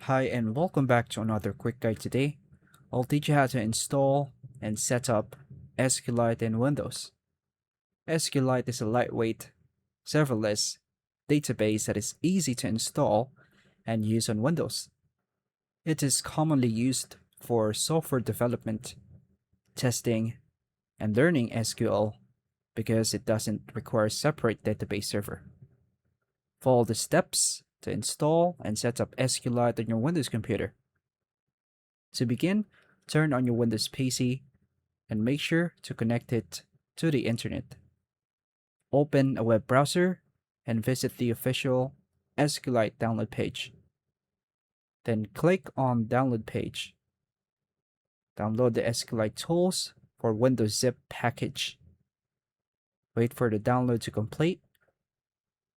Hi and welcome back to another quick guide. Today I'll teach you how to install and set up SQLite in Windows. SQLite is a lightweight, serverless database that is easy to install and use on Windows. It is commonly used for software development, testing, and learning SQL because it doesn't require a separate database server. Follow the steps to install and set up SQLite on your Windows computer. To begin, turn on your Windows PC and make sure to connect it to the internet. Open a web browser and visit the official SQLite download page. Then click on Download page. Download the SQLite tools for Windows zip package. Wait for the download to complete.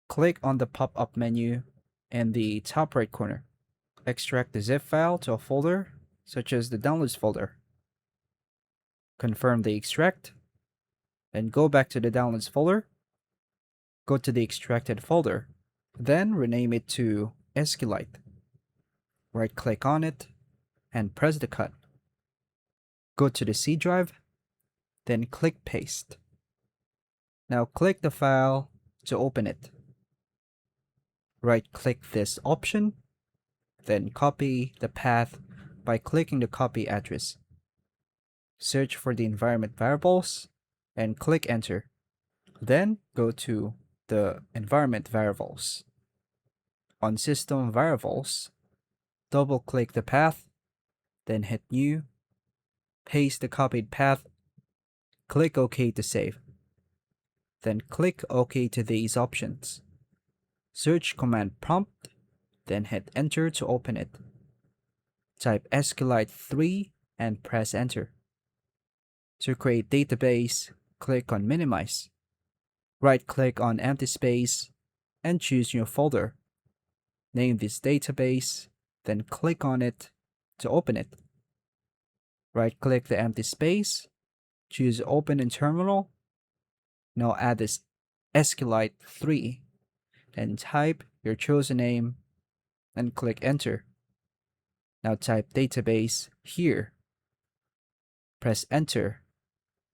Click on the pop-up menu in the top right corner. Extract the zip file to a folder, such as the Downloads folder. Confirm the extract, then go back to the Downloads folder. Go to the extracted folder, then rename it to SQLite. Right-click on it, and press the cut. Go to the C drive, then click Paste. Now click the file to open it. Right-click this option, then copy the path by clicking the copy address. Search for the environment variables and click Enter. Then go to the environment variables. On System Variables, double-click the path, then hit New, paste the copied path, click OK to save. Then click OK to these options. Search command prompt, then hit Enter to open it. Type SQLite 3 and press Enter. To create database, click on Minimize. Right-click on empty space and choose New folder. Name this database, then click on it to open it. Right-click the empty space, choose Open in Terminal. Now add this SQLite 3, then type your chosen name and click Enter. Now type database here. Press Enter.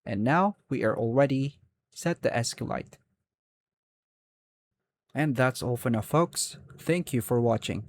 And now we are already set the SQLite. And that's all for now, folks. Thank you for watching.